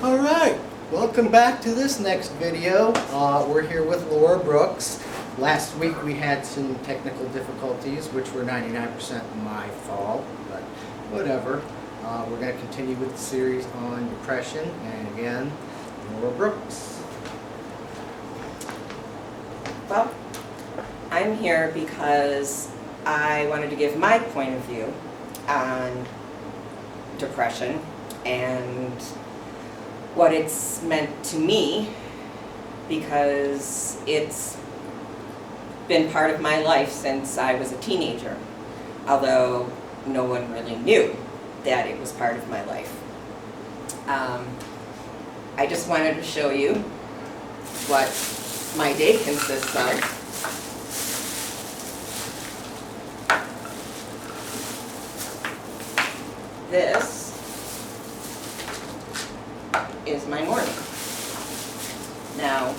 All right, welcome back to this next video. We're here with Laura Brooks. Last week we had some technical difficulties, which were 99% my fault, but whatever. We're going to continue with the series on depression, and again, Laura Brooks. Well, I'm here because I wanted to give my point of view on depression and what it's meant to me, because it's been part of my life since I was a teenager, although no one really knew that it was part of my life. I just wanted to show you what my day consists of. This is my morning. Now,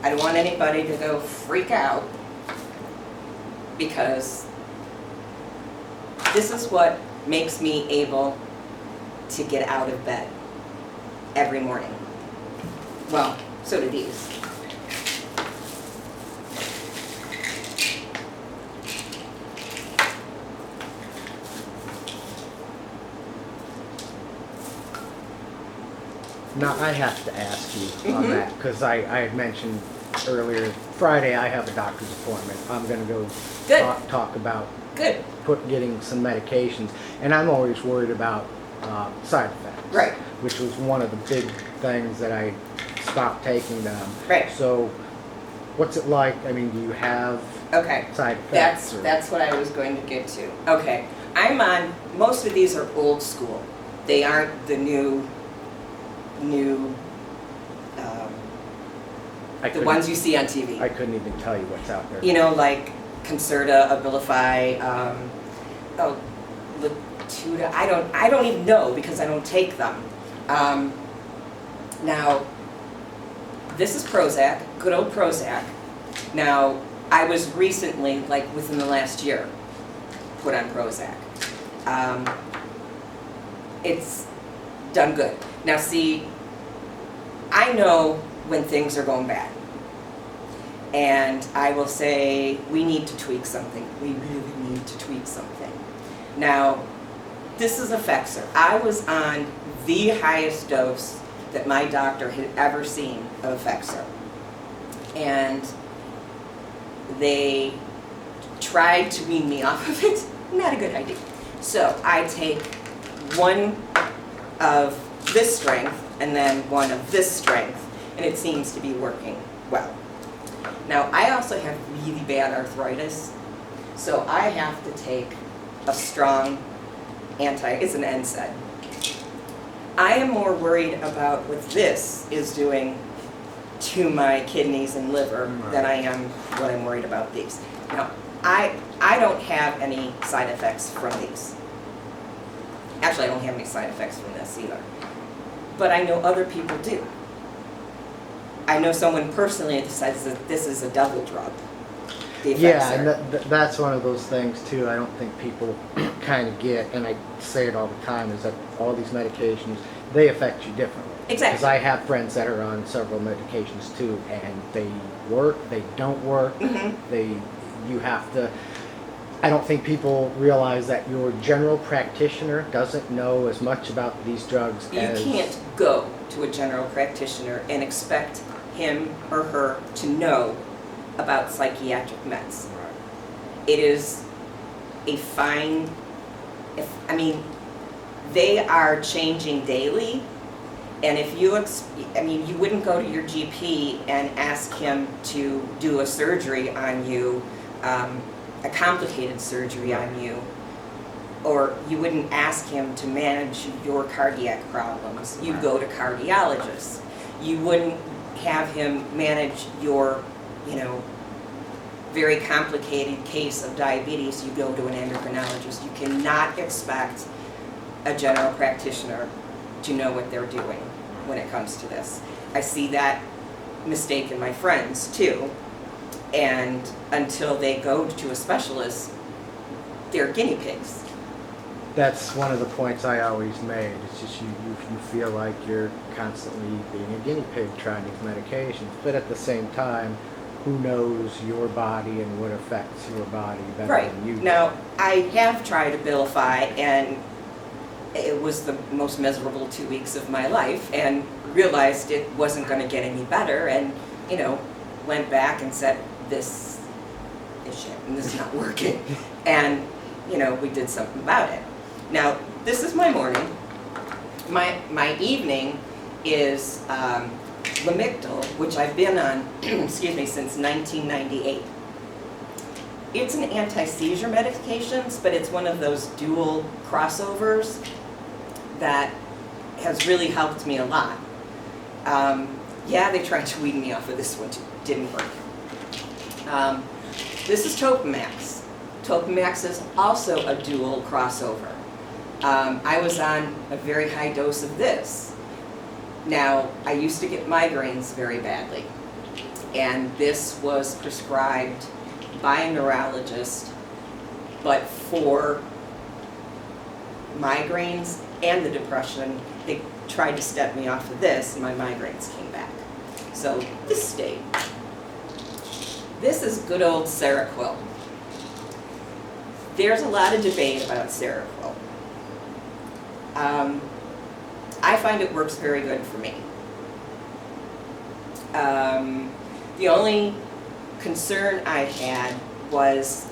I don't want anybody to go freak out, because this is what makes me able to get out of bed every morning. Well, so do these. Now I have to ask you on that, because I had mentioned earlier, Friday I have a doctor's appointment. I'm going to go talk about Good. getting some medications, and I'm always worried about side effects. Right. Which was one of the big things that I stopped taking them. Right. So, what's it like? I mean, do you have Okay. side effects? That's what I was going to get to. Okay. Most of these are old school. They aren't the new the ones you see on TV. I couldn't even tell you what's out there. You know, like Concerta, Abilify, Latuda. I don't even know, because I don't take them. Now, this is Prozac, good old Prozac. Now, I was recently, like within the last year, put on Prozac. It's done good. Now see, I know when things are going bad, and I will say, we need to tweak something. We really need to tweak something. Now, this is Effexor. I was on the highest dose that my doctor had ever seen of Effexor, and they tried to wean me off of it. Not a good idea. So I take one of this strength and then one of this strength, and it seems to be working well. Now, I also have really bad arthritis, so I have to take a strong it's an NSAID. I am more worried about what this is doing to my kidneys and liver than I am what I'm worried about these. Now, I don't have any side effects from these. Actually, I don't have any side effects from this either. But I know other people do. I know someone personally that decides that this is a double drug. Yeah, and that's one of those things too. I don't think people kind of get, and I say it all the time, is that all these medications, they affect you differently. Exactly. Because I have friends that are on several medications too, and they work, they don't work. You have to. I don't think people realize that your general practitioner doesn't know as much about these drugs as... You can't go to a general practitioner and expect him or her to know about psychiatric meds. Right. It is a fine... they are changing daily, and if you... you wouldn't go to your GP and ask him to do a surgery on you, a complicated surgery on you, or you wouldn't ask him to manage your cardiac problems. You'd go to cardiologists. You wouldn't have him manage your, very complicated case of diabetes. You go to an endocrinologist. You cannot expect a general practitioner to know what they're doing when it comes to this. I see that mistake in my friends too. And until they go to a specialist, they're guinea pigs. That's one of the points I always made. It's just you feel like you're constantly being a guinea pig trying these medications. But at the same time, who knows your body and what affects your body better Right. than you do. Now, I have tried Abilify, and it was the most miserable 2 weeks of my life, and realized it wasn't going to get any better, and, went back and said, this is shit, and this is not working. And, we did something about it. Now, this is my morning. My evening is Lamictal, which I've been on, excuse me, since 1998. It's an anti-seizure medications, but it's one of those dual crossovers that has really helped me a lot. Yeah, they tried to wean me off of this one too. Didn't work. This is Topamax. Topamax is also a dual crossover. I was on a very high dose of this. Now, I used to get migraines very badly, and this was prescribed by a neurologist, but for migraines and the depression, they tried to step me off of this, and my migraines came back. So this stayed. This is good old Seroquel. There's a lot of debate about Seroquel. I find it works very good for me. The only concern I had was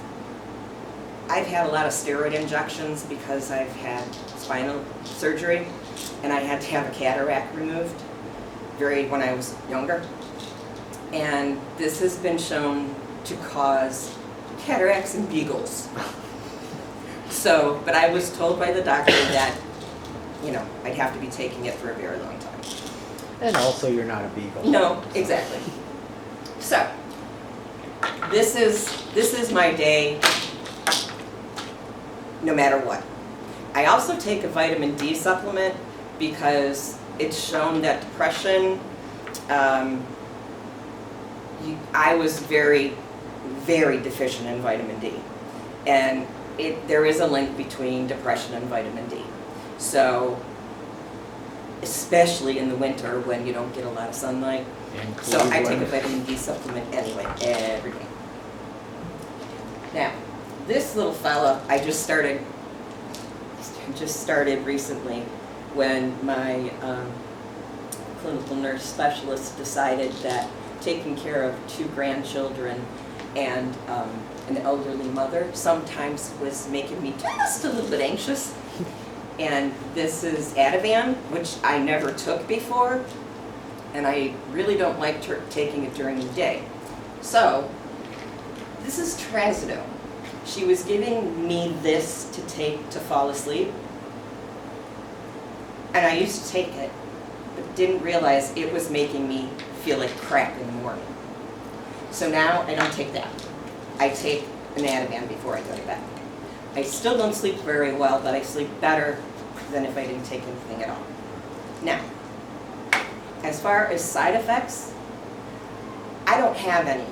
I've had a lot of steroid injections because I've had spinal surgery, and I had to have a cataract removed when I was younger. And this has been shown to cause cataracts and beagles. So, but I was told by the doctor that, I'd have to be taking it for a very long time. And also, you're not a beagle. No, exactly. So, this is my day, no matter what. I also take a vitamin D supplement because it's shown that depression, I was very, very deficient in vitamin D. And there is a link between depression and vitamin D. So, especially in the winter when you don't get a lot of sunlight. So I take a vitamin D supplement anyway, every day. Now, this little fella I just started recently when my clinical nurse specialist decided that taking care of 2 grandchildren and an elderly mother sometimes was making me just a little bit anxious. And this is Ativan, which I never took before, and I really don't like taking it during the day. So, this is Trazodone. She was giving me this to take to fall asleep, and I used to take it, but didn't realize it was making me feel like crap in the morning. So now I don't take that. I take an Ativan before I go to bed. I still don't sleep very well, but I sleep better than if I didn't take anything at all. Now, as far as side effects, I don't have any.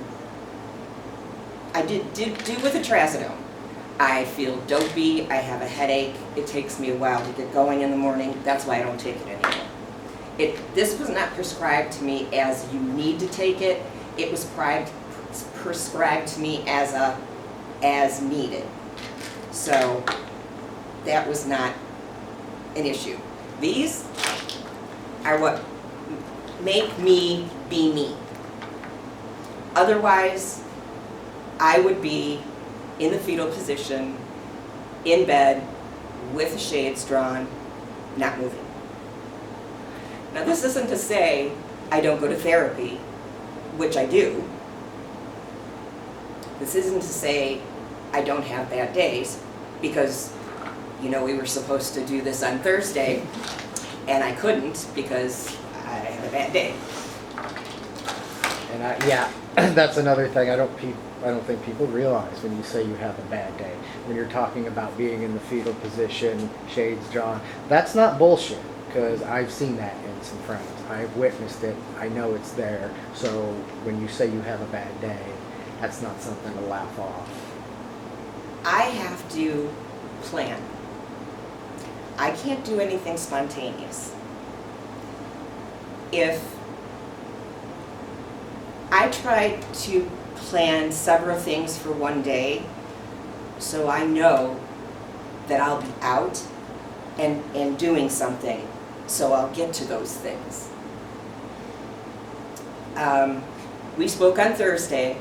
I did do with the Trazodone. I feel dopey, I have a headache, it takes me a while to get going in the morning, that's why I don't take it anymore. This was not prescribed to me as you need to take it, it was prescribed to me as needed. So that was not an issue. These are what make me be me. Otherwise, I would be in the fetal position, in bed, with the shades drawn, not moving. Now this isn't to say I don't go to therapy, which I do. This isn't to say I don't have bad days, because we were supposed to do this on Thursday, and I couldn't because I had a bad day. And that's another thing I don't think people realize when you say you have a bad day. When you're talking about being in the fetal position, shades drawn, that's not bullshit, because I've seen that in some friends. I've witnessed it. I know it's there. So when you say you have a bad day, that's not something to laugh off. I have to plan. I can't do anything spontaneous. If I try to plan several things for one day, so I know that I'll be out and doing something, so I'll get to those things. We spoke on Thursday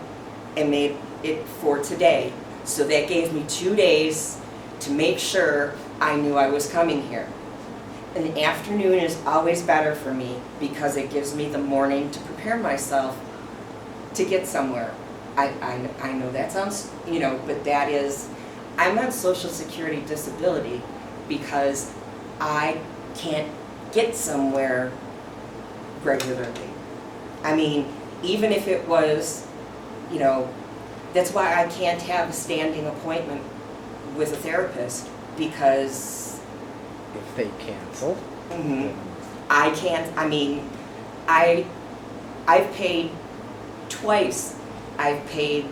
and made it for today, so that gave me 2 days to make sure I knew I was coming here. And the afternoon is always better for me because it gives me the morning to prepare myself to get somewhere. I know that sounds, but that is, I'm on Social Security disability because I can't get somewhere regularly. I mean, even if it was, that's why I can't have a standing appointment with a therapist, because If they cancel. I can't, I've paid twice. I've paid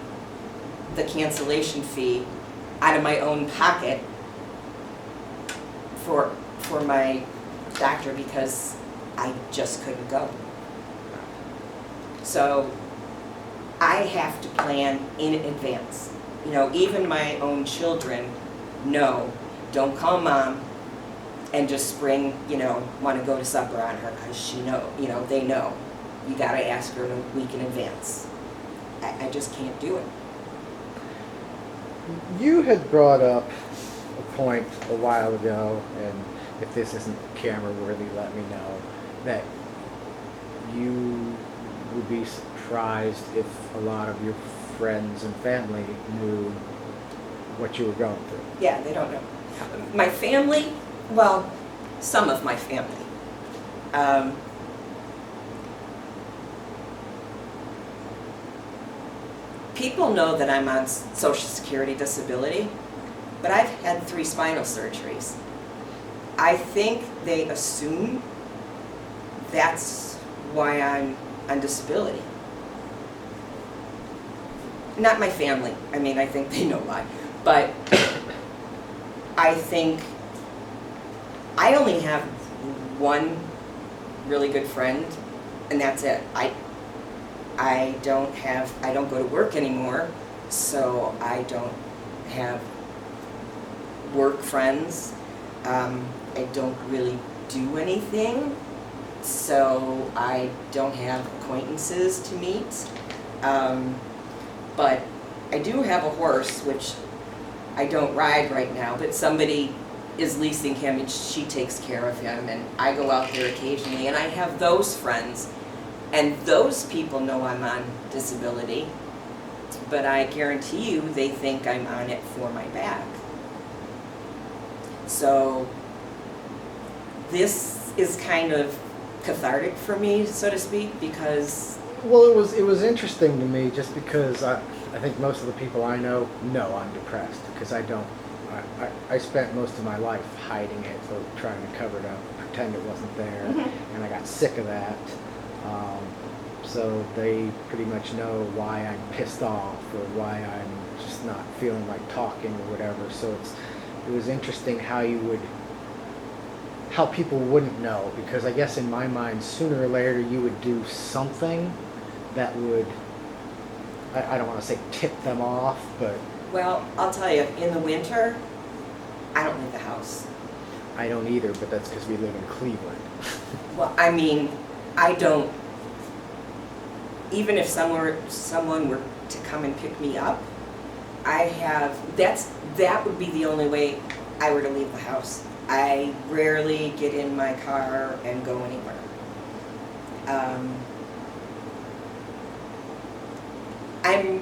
the cancellation fee out of my own pocket for my doctor because I just couldn't go. So I have to plan in advance. Even my own children know, don't call mom and just spring, want to go to supper on her, because they know. You got to ask her a week in advance. I just can't do it. You had brought up a point a while ago, and if this isn't camera worthy, let me know, that you would be surprised if a lot of your friends and family knew what you were going through. Yeah, they don't know. My family, well, some of my family. People know that I'm on Social Security disability, but I've had 3 spinal surgeries. I think they assume that's why I'm on disability. Not my family. I think they know why. But I think I only have one really good friend, and that's it. I don't go to work anymore, so I don't have work friends. I don't really do anything, so I don't have acquaintances to meet. But I do have a horse, which I don't ride right now, but somebody is leasing him and she takes care of him, and I go out there occasionally, and I have those friends. And those people know I'm on disability, but I guarantee you they think I'm on it for my back. So this is kind of cathartic for me, so to speak, because... Well, it was interesting to me just because I think most of the people I know I'm depressed, because I don't. I spent most of my life hiding it, or trying to cover it up, pretend it wasn't there, and I got sick of that. So they pretty much know why I'm pissed off or why I'm just not feeling like talking or whatever. So it was interesting how people wouldn't know, because I guess in my mind, sooner or later you would do something that would, I don't want to say tip them off, but... Well, I'll tell you, in the winter, I don't leave the house. I don't either, but that's because we live in Cleveland. Well, I don't, even if someone were to come and pick me up, that would be the only way I were to leave the house. I rarely get in my car and go anywhere. I'm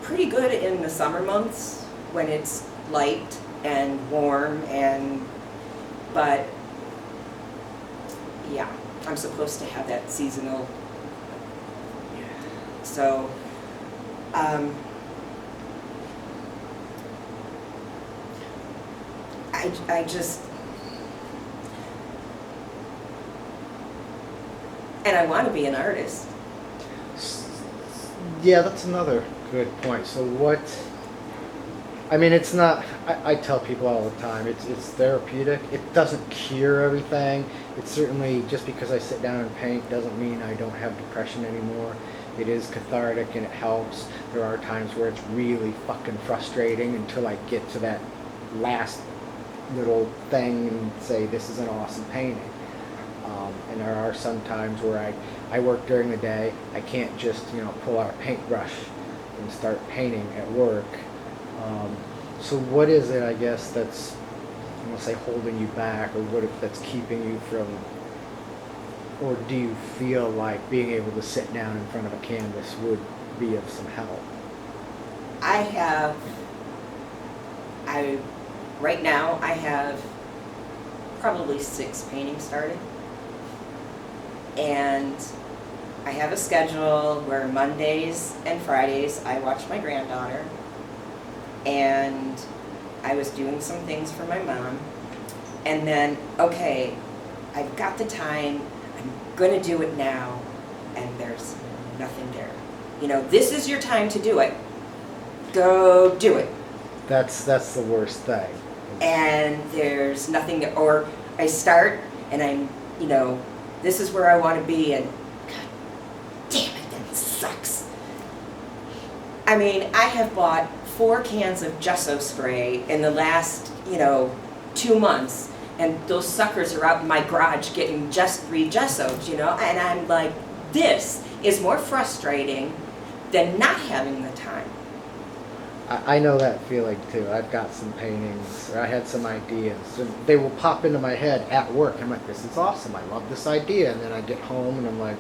pretty good in the summer months when it's light and warm, but yeah, I'm supposed to have that seasonal. So I just, and I want to be an artist. Yeah, that's another good point. So I mean, it's not. I tell people all the time, it's therapeutic. It doesn't cure everything. It's certainly, just because I sit down and paint doesn't mean I don't have depression anymore. It is cathartic and it helps. There are times where it's really fucking frustrating until I get to that last little thing and say, this is an awesome painting. And there are some times where I work during the day. I can't just, pull out a paintbrush and start painting at work. So what is it, I guess, that's, I'm going to say, holding you back, or what if that's keeping you from, or do you feel like being able to sit down in front of a canvas would be of some help? Right now, I have probably 6 paintings started. And I have a schedule where Mondays and Fridays I watch my granddaughter. And I was doing some things for my mom. And then, okay, I've got the time, I'm gonna do it now, and there's nothing there. This is your time to do it. Go do it. That's the worst thing. And there's nothing there. Or I start and I'm, this is where I want to be, and God damn it, that sucks. I mean, I have bought 4 cans of gesso spray in the last, 2 months, and those suckers are out in my garage getting just re-gessoed, and I'm like, this is more frustrating than not having the time. I know that feeling too. I've got some paintings, or I had some ideas, and they will pop into my head at work. I'm like, this is awesome, I love this idea. And then I get home and I'm like,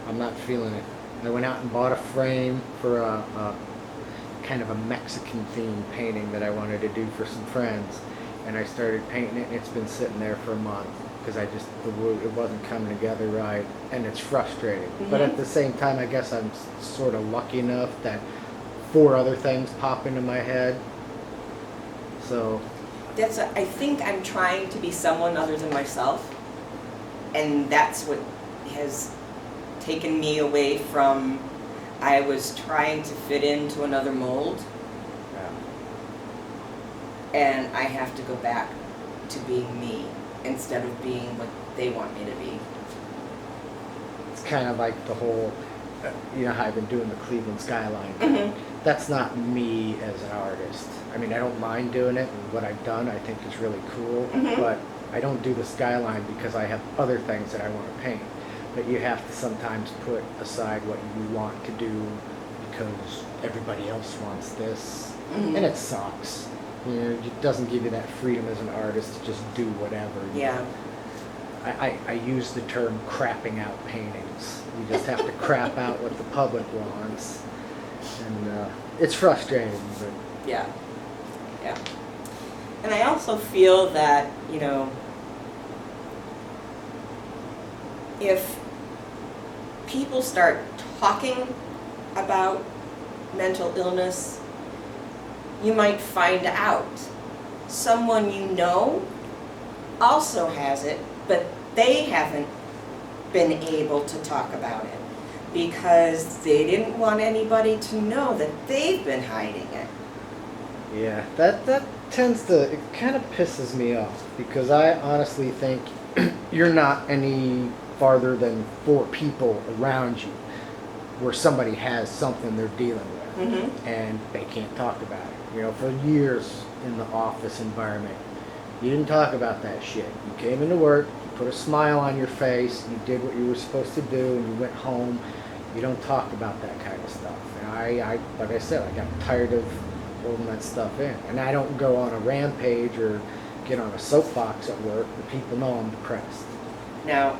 I'm not feeling it. I went out and bought a frame for a kind of a Mexican themed painting that I wanted to do for some friends. And I started painting it, and it's been sitting there for a month because it wasn't coming together right, and it's frustrating. Mm-hmm. But at the same time, I guess I'm sort of lucky enough that 4 other things pop into my head. So I think I'm trying to be someone other than myself, and that's what has taken me away from, I was trying to fit into another mold. Yeah. And I have to go back to being me instead of being what they want me to be. It's kind of like the whole, how I've been doing the Cleveland skyline. Mm-hmm. That's not me as an artist. I mean, I don't mind doing it, and what I've done I think is really cool, mm-hmm. but I don't do the skyline because I have other things that I want to paint. But you have to sometimes put aside what you want to do because everybody else wants this, mm-hmm. and it sucks. It doesn't give you that freedom as an artist to just do whatever. Yeah. I use the term crapping out paintings. You just have to crap out what the public wants. And it's frustrating, but... Yeah. And I also feel that, if people start talking about mental illness, you might find out someone also has it, but they haven't been able to talk about it because they didn't want anybody to know that they've been hiding it. Yeah, that tends to, it kind of pisses me off because I honestly think you're not any farther than 4 people around you where somebody has something they're dealing with, mm-hmm. and they can't talk about it. For years in the office environment, you didn't talk about that shit. You came into work, you put a smile on your face, you did what you were supposed to do, and you went home. You don't talk about that kind of stuff. And I like I said, I got tired of holding that stuff in. And I don't go on a rampage or get on a soapbox at work, but people know I'm depressed. Now,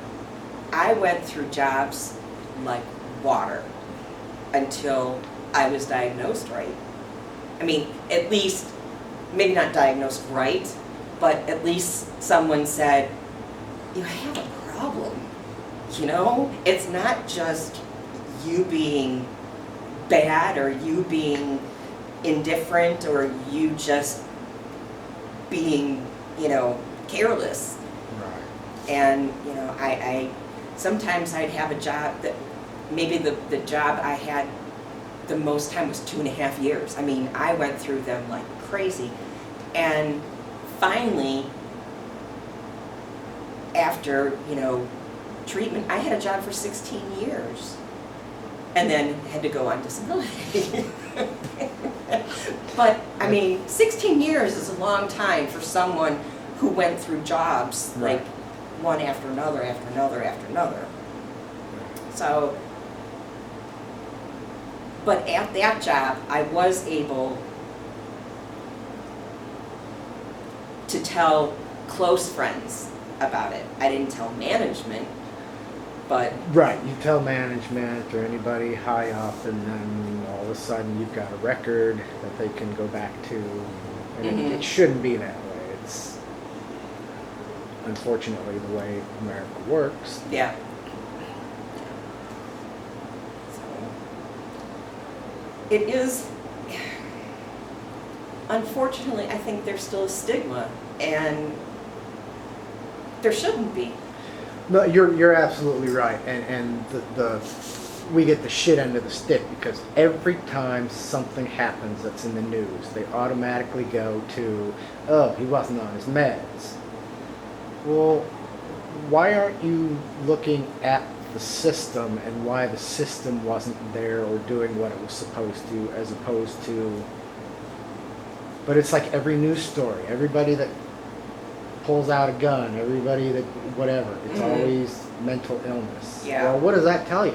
I went through jobs like water until I was diagnosed right. I mean, at least, maybe not diagnosed right, but at least someone said, you have a problem, It's not just you being bad or you being indifferent or you just being, careless. Right. And, I sometimes I'd have a job that maybe the job I had the most time was 2.5 years. I mean, I went through them like crazy. And finally, after, treatment, I had a job for 16 years. And then had to go on disability. But, I mean, 16 years is a long time for someone who went through jobs, Right. like one after another, after another, after another. So, but at that job, I was able to tell close friends about it. I didn't tell management, but Right, you tell management or anybody high up, and then all of a sudden you've got a record that they can go back to, and Mhm. it shouldn't be that way. It's unfortunately the way America works. yeah. So, it is, unfortunately, I think there's still a stigma, and there shouldn't be. No, you're absolutely right, and the we get the shit end of the stick because every time something happens that's in the news, they automatically go to, oh, he wasn't on his meds. Well, why aren't you looking at the system and why the system wasn't there or doing what it was supposed to, as opposed to? But it's like every news story, everybody that pulls out a gun, everybody that whatever, it's Mhm. always mental illness. Yeah. Well, what does that tell you?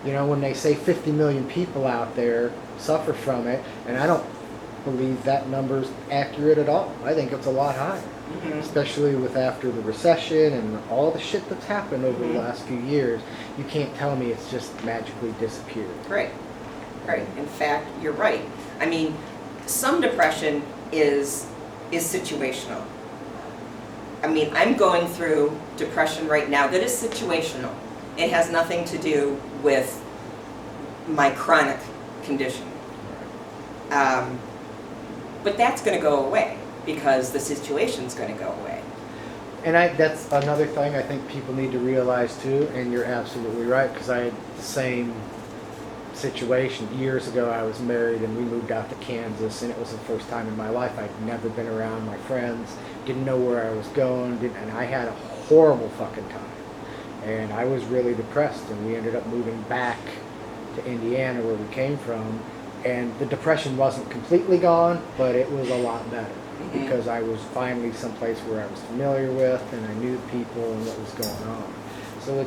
When they say 50 million people out there suffer from it, and I don't believe that number's accurate at all. I think it's a lot higher, Mhm. especially with after the recession and all the shit that's happened over Mhm. the last few years. You can't tell me it's just magically disappeared. Right, right. In fact, you're right. I mean, some depression is situational. I mean, I'm going through depression right now that is situational. It has nothing to do with my chronic condition. But that's going to go away because the situation's going to go away. And that's another thing I think people need to realize too, and you're absolutely right, because I had the same situation. Years ago I was married and we moved out to Kansas, and it was the first time in my life I'd never been around my friends, didn't know where I was going, and I had a horrible fucking time. And I was really depressed, and we ended up moving back to Indiana where we came from, and the depression wasn't completely gone, but it was a lot better. Mhm. Because I was finally someplace where I was familiar with, and I knew people and what was going on. So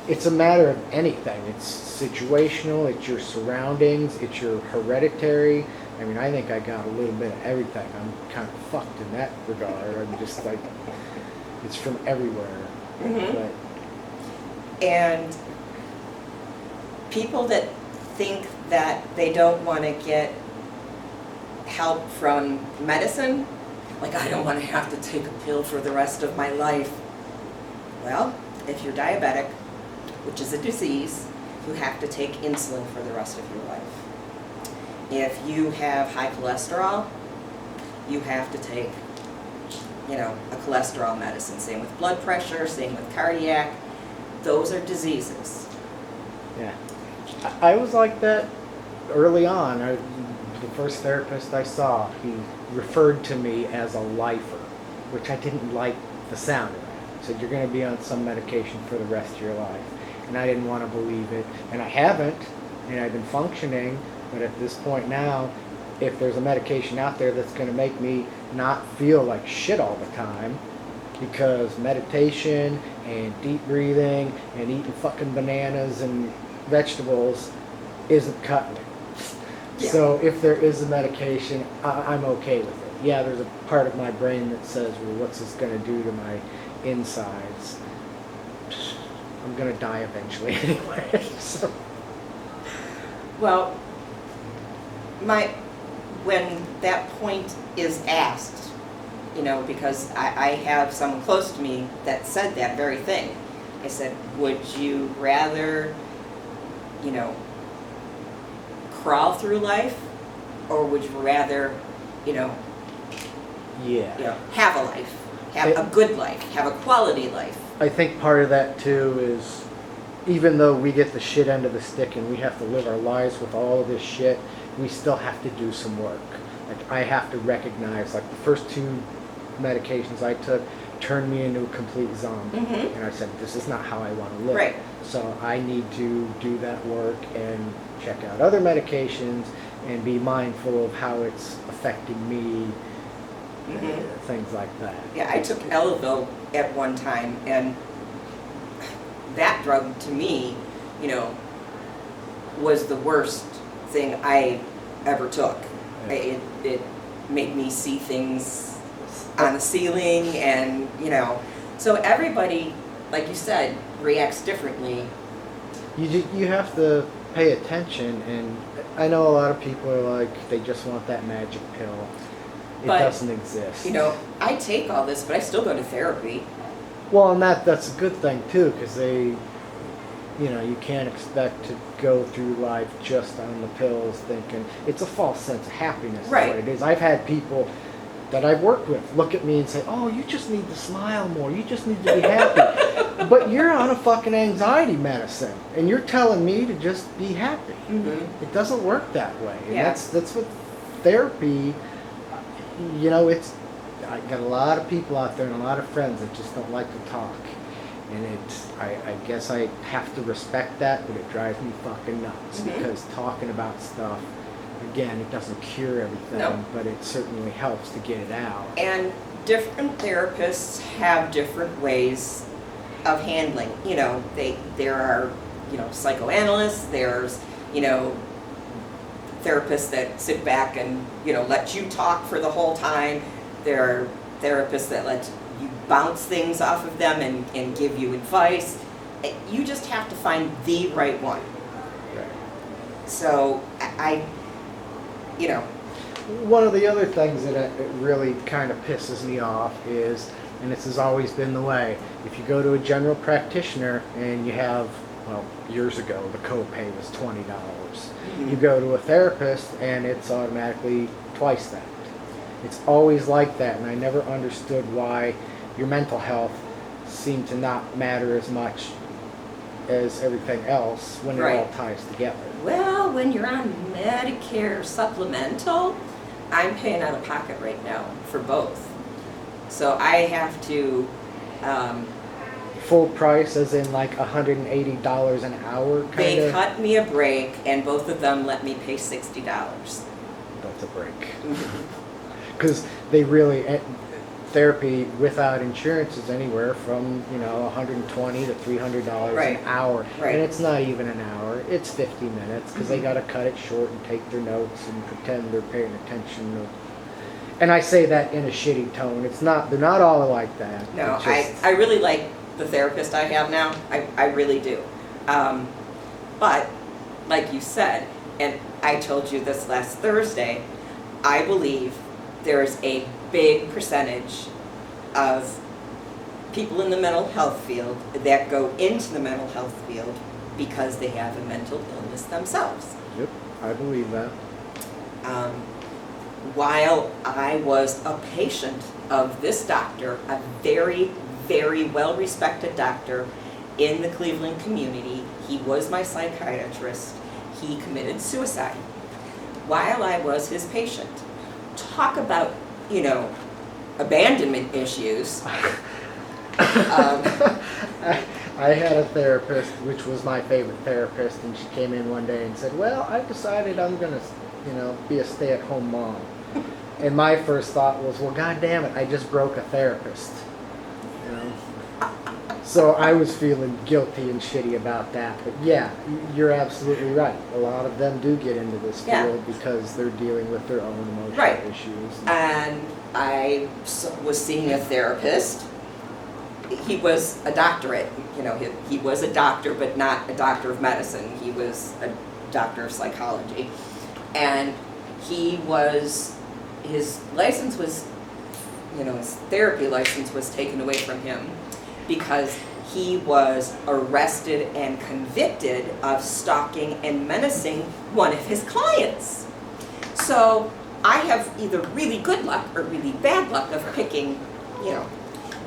it's a matter of anything. It's situational, it's your surroundings, it's your hereditary. I mean, I think I got a little bit of everything. I'm kind of fucked in that regard. I'm just like, it's from everywhere. Mhm. But And people that think that they don't want to get help from medicine, like I don't want to have to take a pill for the rest of my life. Well, if you're diabetic, which is a disease, you have to take insulin for the rest of your life. If you have high cholesterol, you have to take, a cholesterol medicine. Same with blood pressure, same with cardiac. Those are diseases. yeah, I was like that early on. The first therapist I saw, he referred to me as a lifer, which I didn't like the sound of that. He said, you're going to be on some medication for the rest of your life. And I didn't want to believe it. And I haven't, and I've been functioning, but at this point now, if there's a medication out there that's going to make me not feel like shit all the time, because meditation and deep breathing and eating fucking bananas and vegetables isn't cutting it. Yeah. So if there is a medication, I'm okay with it. Yeah, there's a part of my brain that says, well, what's this going to do to my insides? I'm going to die eventually anyway. So. Well, when that point is asked, because I have someone close to me that said that very thing. I said, would you rather, crawl through life, or would you rather, Yeah. have a life, have a good life, have a quality life? I think part of that too is even though we get the shit end of the stick and we have to live our lives with all of this shit, we still have to do some work. Like, I have to recognize, like, the first 2 medications I took turned me into a complete zombie. Mhm. And I said, this is not how I want to live. Right. So I need to do that work and check out other medications and be mindful of how it's affecting me, Mhm. things like that. Yeah, I took Elavil at one time, and that drug to me, you know, was the worst thing I ever took. Yeah. It made me see things on the ceiling, and, you know, so everybody, like you said, reacts differently. You have to pay attention, and I know a lot of people are like, they just want that magic pill. It But, doesn't exist. You know, I take all this, but I still go to therapy. Well, and that's a good thing too, because you can't expect to go through life just on the pills thinking it's a false sense of happiness. Is Right. what it is. I've had people that I've worked with look at me and say, "Oh, you just need to smile more. You just need to be happy." But you're on a fucking anxiety medicine, and you're telling me to just be happy. Mm-hmm. It doesn't work that way. And Yeah. that's what therapy. You know, I got a lot of people out there and a lot of friends that just don't like to talk. And I guess I have to respect that, but it drives me fucking nuts. Mhm. Because talking about stuff, again, it doesn't cure everything, No. but it certainly helps to get it out. And different therapists have different ways of handling. You know, there are, you know, psychoanalysts, there's, you know, therapists that sit back and, you know, let you talk for the whole time. There are therapists that let you bounce things off of them and give you advice. You just have to find the right one. Right. So you know, One of the other things that it really kind of pisses me off is, and this has always been the way, if you go to a general practitioner and you have, well, years ago, the copay was $20. You go to a therapist and it's automatically twice that. It's always like that, and I never understood why your mental health seemed to not matter as much as everything else when it all Right. ties together. well, when you're on Medicare supplemental, I'm paying out of pocket right now for both. So I have to, Full price, as in like $180 an hour, kind they of. cut me a break, and both of them let me pay $60. That's a break. Because they really, therapy without insurance is anywhere from, $120 to $300 Right. an hour. Right. And it's not even an hour, it's 50 minutes, because they Mhm. got to cut it short and take their notes and pretend they're paying attention. And I say that in a shitty tone. They're not all like that. No, It's just- I really like the therapist I have now. I really do. But, like you said, and I told you this last Thursday, I believe there's a big percentage of people in the mental health field that go into the mental health field because they have a mental illness themselves. Yep, I believe that. While I was a patient of this doctor, a very, very well-respected doctor in the Cleveland community, he was my psychiatrist, he committed suicide while I was his patient. Talk about, abandonment issues. I had a therapist, which was my favorite therapist, and she came in one day and said, "Well, I've decided I'm gonna, be a stay-at-home mom." And my first thought was, "Well, God damn it, I just broke a therapist." So I was feeling guilty and shitty about that. But yeah, you're absolutely right. A lot of them do get into this Yeah. field because they're dealing with their own emotional Right. issues. And I was seeing a therapist. He was a doctorate, he was a doctor, but not a doctor of medicine. He was a doctor of psychology. And his license was, his therapy license was taken away from him because he was arrested and convicted of stalking and menacing one of his clients. So I have either really good luck or really bad luck of picking,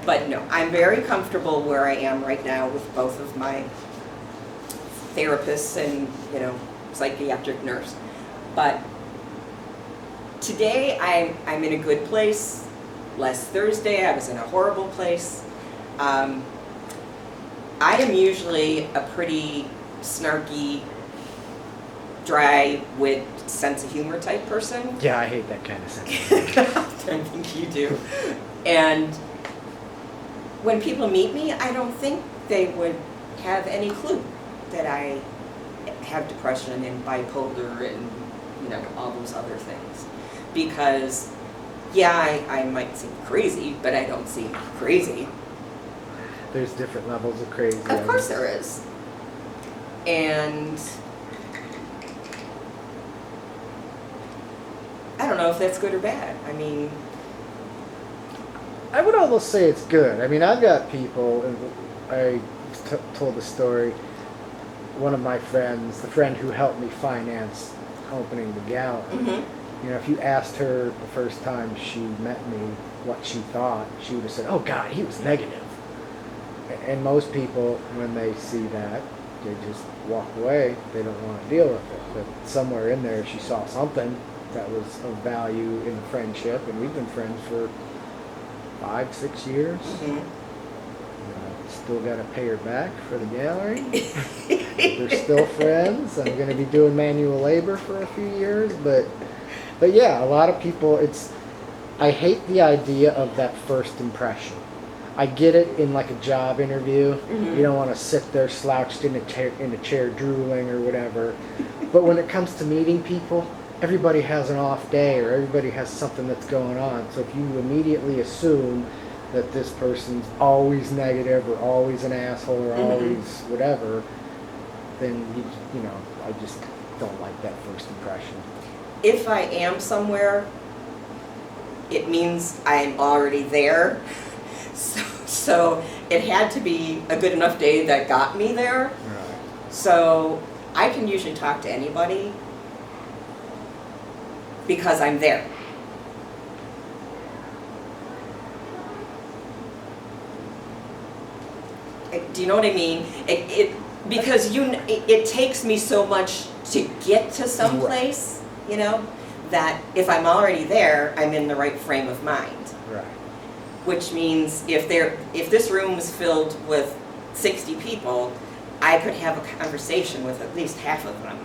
but no, I'm very comfortable where I am right now with both of my therapists and, psychiatric nurse. But today I'm in a good place. Last Thursday I was in a horrible place. I am usually a pretty snarky, dry-wit, sense of humor type person. Yeah, I hate that kind of sentiment. I think you do. And when people meet me, I don't think they would have any clue that I have depression and bipolar and, all those other things. Because, yeah, I might seem crazy, but I don't seem crazy. There's different levels of crazy. Of course there is. And I don't know if that's good or bad. I mean, I would almost say it's good. I mean, I've got people, and I told the story, one of my friends, the friend who helped me finance opening the gallery, if you asked her the first time she met me what she thought, she would have said, oh God, he was negative. And most people, when they see that, they just walk away. They don't want to deal with it. But somewhere in there, she saw something that was of value in the friendship, and we've been friends for 5-6 years. Still got to pay her back for the gallery. We're still friends. I'm going to be doing manual labor for a few years, but yeah, a lot of people. I hate the idea of that first impression. I get it in like a job interview. You don't want to sit there slouched in a chair drooling or whatever. But when it comes to meeting people, everybody has an off day or everybody has something that's going on. So if you immediately assume that this person's always negative or always an asshole or always whatever, then I just don't like that first impression. If I am somewhere, it means I'm already there. So it had to be a good enough day that got me there. Right. So I can usually talk to anybody because I'm there. Do you know what I mean? Because it takes me so much to get to some place, that if I'm already there, I'm in the right frame of mind. Right. Which means if this room was filled with 60 people, I could have a conversation with at least half of them.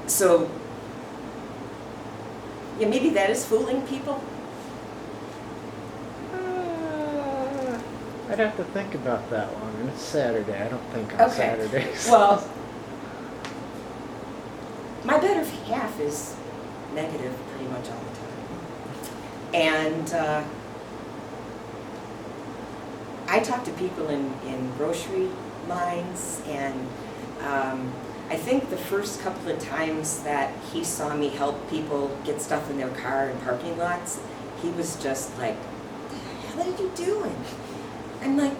So, yeah, maybe that is fooling people. I'd have to think about that one. And it's Saturday. I don't think on Saturdays. Well, my better half is negative pretty much all the time. And I talk to people in grocery lines, and I think the first couple of times that he saw me help people get stuff in their car in parking lots, he was just like, what the hell are you doing? I'm like,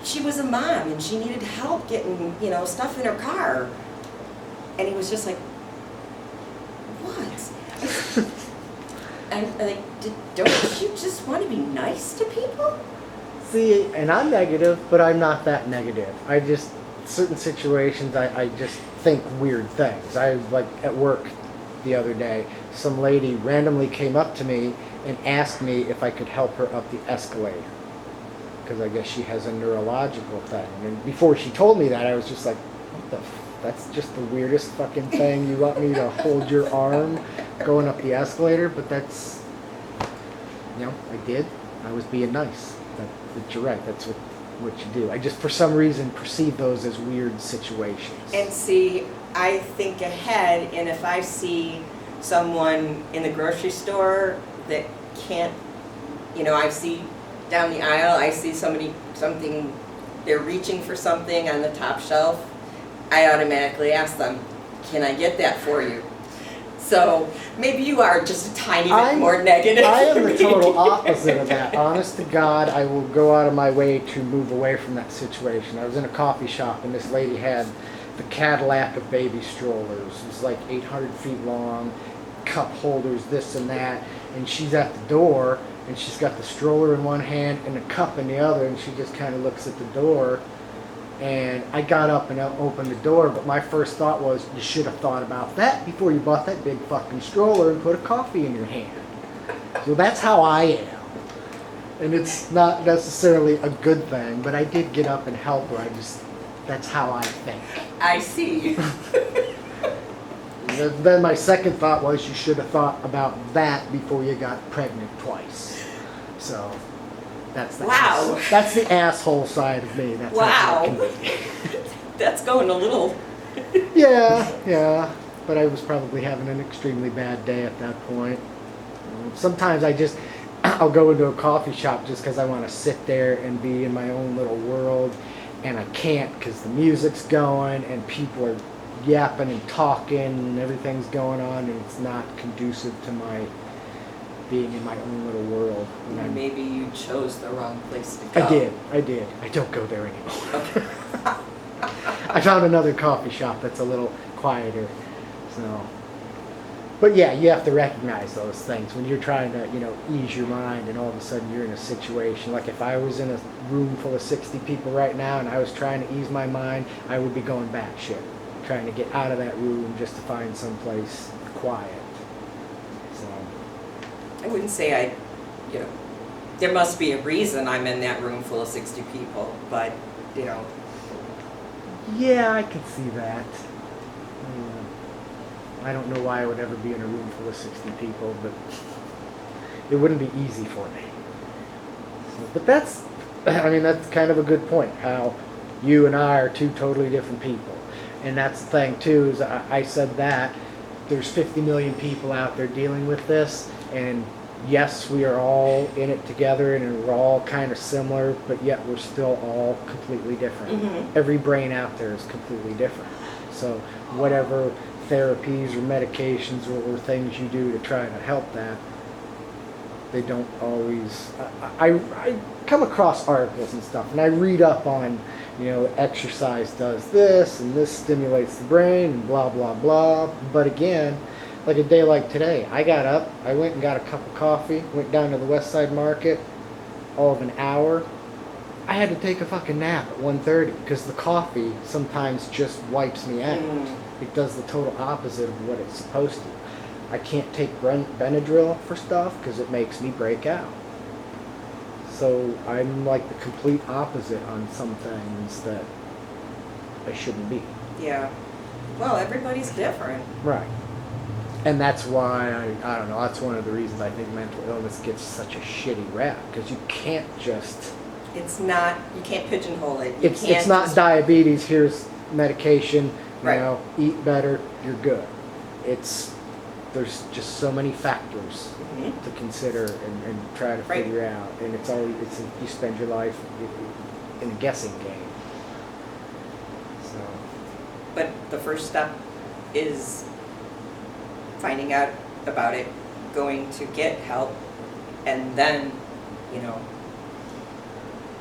she was a mom and she needed help getting, stuff in her car. And he was just like, what? I'm like, don't you just want to be nice to people? See, and I'm negative, but I'm not that negative. Certain situations, I just think weird things. At work the other day, some lady randomly came up to me and asked me if I could help her up the escalator. Because I guess she has a neurological thing. And before she told me that, I was just like, that's just the weirdest fucking thing. You want me to hold your arm going up the escalator? But that's, I did. I was being nice. But you're right, that's what you do. I just, for some reason, perceive those as weird situations. And see, I think ahead, and if I see someone in the grocery store that can't, I see down the aisle, I see something, they're reaching for something on the top shelf, I automatically ask them, can I get that for you? So maybe you are just a tiny bit more negative. I am the total opposite of that. Honest to God, I will go out of my way to move away from that situation. I was in a coffee shop and this lady had the Cadillac of baby strollers. It was like 800 feet long, cup holders, this and that, and she's at the door and she's got the stroller in one hand and the cup in the other, and she just kind of looks at the door And I got up and opened the door, but my first thought was, you should have thought about that before you bought that big fucking stroller and put a coffee in your hand. So that's how I am. And it's not necessarily a good thing, but I did get up and help her. That's how I think. I see. Then my second thought was, you should have thought about that before you got pregnant twice. So that's the Wow. that's the asshole side of me. That's how it can be. That's going a little. Yeah. But I was probably having an extremely bad day at that point. Sometimes I'll go into a coffee shop just because I want to sit there and be in my own little world, and I can't because the music's going and people are yapping and talking and everything's going on, and it's not conducive to my being in my own little world. And Maybe you chose the wrong place to go. I did. I don't go there anymore. I found another coffee shop that's a little quieter. So, but yeah, you have to recognize those things when you're trying to, ease your mind, and all of a sudden you're in a situation. Like if I was in a room full of 60 people right now and I was trying to ease my mind, I would be going batshit, trying to get out of that room just to find someplace quiet. So, I wouldn't say there must be a reason I'm in that room full of 60 people, but, yeah, I can see that. I don't know why I would ever be in a room full of 60 people, but it wouldn't be easy for me. So, but that's kind of a good point, how you and I are two totally different people. And that's the thing too, is I said that there's 50 million people out there dealing with this, and yes, we are all in it together and we're all kind of similar, but yet we're still all completely different. Mm-hmm. Every brain out there is completely different. So whatever therapies or medications or things you do to try to help that, they don't always. I come across articles and stuff, and I read up on, exercise does this and this stimulates the brain and blah blah blah. But again, like a day like today, I got up, I went and got a cup of coffee, went down to the West Side Market, all of an hour. I had to take a fucking nap at 1:30 because the coffee sometimes just wipes me out. It does the total opposite of what it's supposed to. I can't take Benadryl for stuff because it makes me break out. So I'm like the complete opposite on some things that I shouldn't be. Yeah. Well, everybody's different. Right. And that's why, I don't know, that's one of the reasons I think mental illness gets such a shitty rap, because you can't just... It's not, you can't pigeonhole it. It's not diabetes, here's medication, Right. Eat better, you're good. There's just so many factors Mhm. to consider and try to Right. figure out, and you spend your life in a guessing game. So, But the first step is finding out about it, going to get help, and then,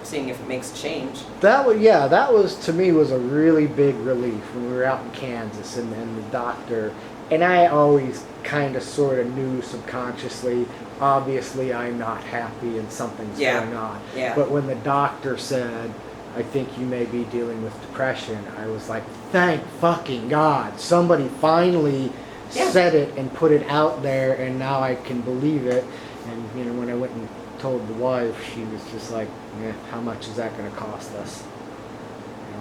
seeing if it makes change. that was to me was a really big relief when we were out in Kansas and the doctor, and I always kind of sort of knew subconsciously, obviously I'm not happy and something's Yeah. going on. Yeah. But when the doctor said, I think you may be dealing with depression, I was like, thank fucking God. Somebody finally Yeah. said it and put it out there, and now I can believe it. And when I went and told the wife, she was just like, how much is that going to cost us?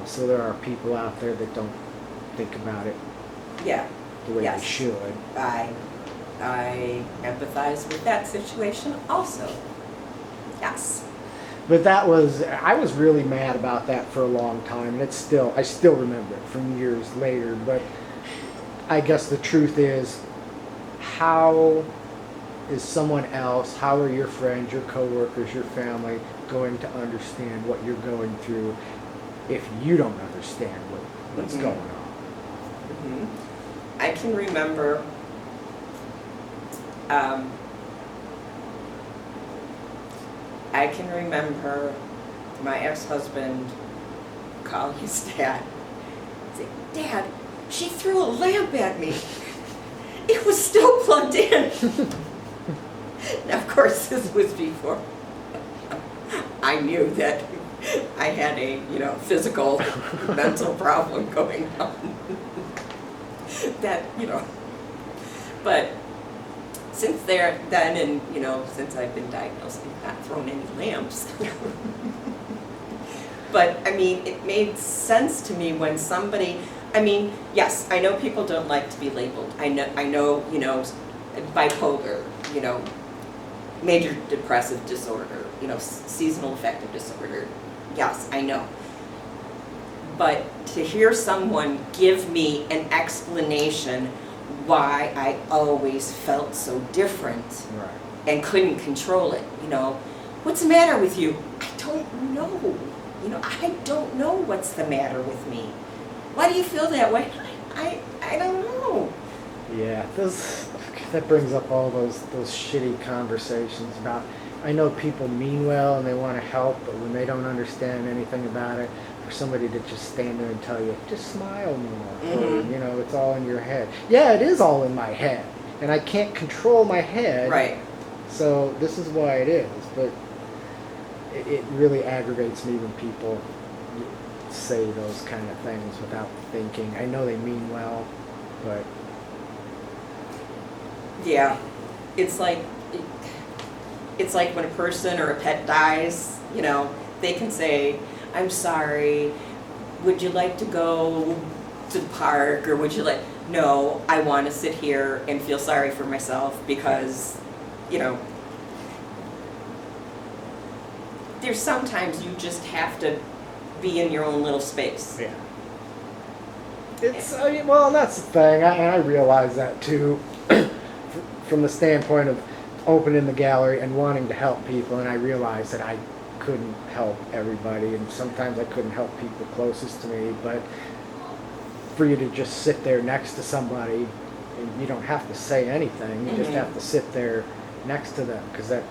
So there are people out there that don't think about it Yeah. the way Yes. they should. I empathize with that situation also. Yes. But I was really mad about that for a long time, and I still remember it from years later. But I guess the truth is, how is someone else, how are your friends, your coworkers, your family going to understand what you're going through if you don't understand what's Mhm. going on? Mhm. I can remember my ex-husband calling his dad and say, Dad, she threw a lamp at me. It was still plugged in. Now, of course, this was before I knew that I had a, physical, mental problem going on. That, but since then and, since I've been diagnosed, I've not thrown any lamps. But, I mean, it made sense to me when somebody, yes, I know people don't like to be labeled. I know, bipolar, major depressive disorder, seasonal affective disorder. Yes, I know. But to hear someone give me an explanation why I always felt so different Right. and couldn't control it, what's the matter with you? I don't know. I don't know what's the matter with me. Why do you feel that way? I don't know. Yeah, that brings up all those shitty conversations about, I know people mean well and they want to help, but when they don't understand anything about it, for somebody to just stand there and tell you, just smile more, Mhm. or, it's all in your head. Yeah, it is all in my head, and I can't control my head. Right. So this is why it is, but it really aggravates me when people say those kind of things without thinking. I know they mean well, but Yeah. It's like when a person or a pet dies, they can say, I'm sorry, would you like to go to the park, or would you like, no, I want to sit here and feel sorry for myself because, there's sometimes you just have to be in your own little space. yeah. Well, that's the thing, and I realize that too, from the standpoint of opening the gallery and wanting to help people, and I realized that I couldn't help everybody, and sometimes I couldn't help people closest to me, but for you to just sit there next to somebody, and you don't have to say anything, you just Mhm. have to sit there next to them, because that,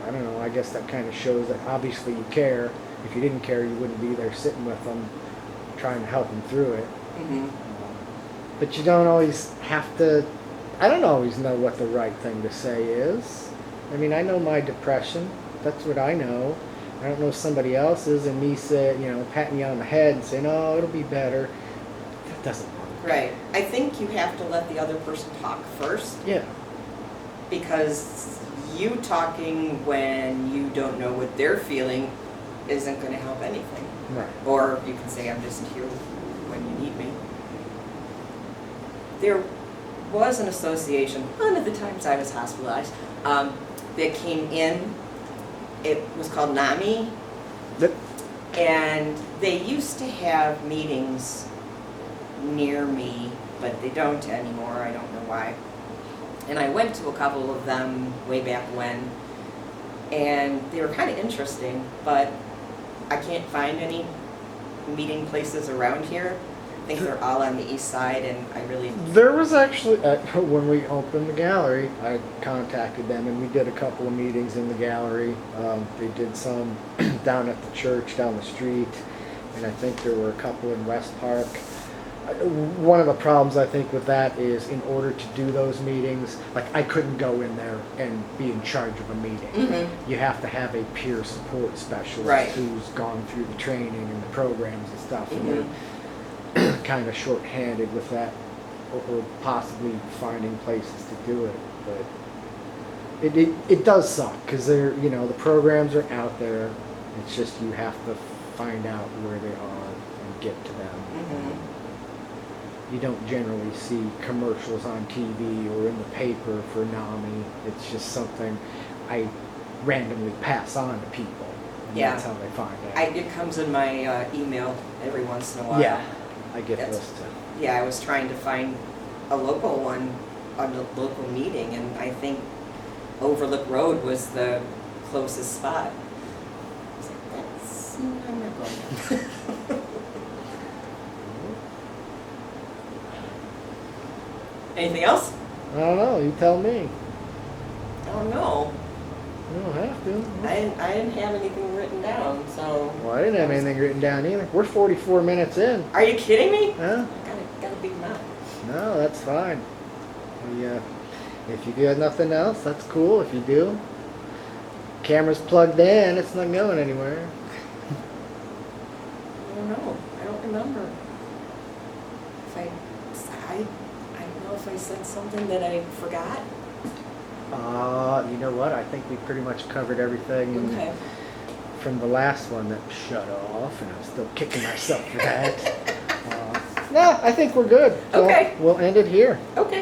I don't know, I guess that kind of shows that obviously you care. If you didn't care, you wouldn't be there sitting with them, trying to help them through it. Mm-hmm. But you don't always have to, I don't always know what the right thing to say is. I mean, I know my depression, that's what I know. I don't know somebody else's, and me patting you on the head and saying, oh, it'll be better. That doesn't work. Right. I think you have to let the other person talk first, Yeah. because you talking when you don't know what they're feeling isn't going to help anything. Right. Or you can say, I'm just here when you need me. There was an association, one of the times I was hospitalized, that came in. It was called NAMI, Yep. and they used to have meetings near me, but they don't anymore. I don't know why. And I went to a couple of them way back when, and they were kind of interesting, but I can't find any meeting places around here. I think they're all on the east side, and I really... There was actually, when we opened the gallery, I contacted them, and we did a couple of meetings in the gallery. They did some down at the church down the street, and I think there were a couple in West Park. One of the problems I think with that is, in order to do those meetings, like, I couldn't go in there and be in charge of a meeting. Mm-hmm. You have to have a peer support specialist Right. who's gone through the training and the programs and stuff, and Mm-hmm. they're kind of short-handed with that, or possibly finding places to do it. But it does suck, because the programs are out there. It's just you have to find out where they are and get to them. Mm-hmm. You don't generally see commercials on TV or in the paper for NAMI. It's just something I randomly pass on to people. And Yeah. That's how they find out. It comes in my email every once in a while. Yeah, I get That's- those too. Yeah, I was trying to find a local one, a local meeting, and I think Overlook Road was the closest spot. I was like, I'm not going there. Anything else? I don't know. You tell me. Oh no, You don't have to. I didn't have anything written down, so. Well, I didn't have anything written down either. We're 44 minutes in. Are you kidding me? Huh? Got a big mouth. No, that's fine. If you got nothing else, that's cool. If you do, camera's plugged in. It's not going anywhere. don't know. I don't remember. If I don't know if I said something that I forgot. You know what? I think we pretty much covered everything Okay. from the last one that shut off, and I'm still kicking myself for that. No, I think we're good. So Okay. we'll end it here. Okay.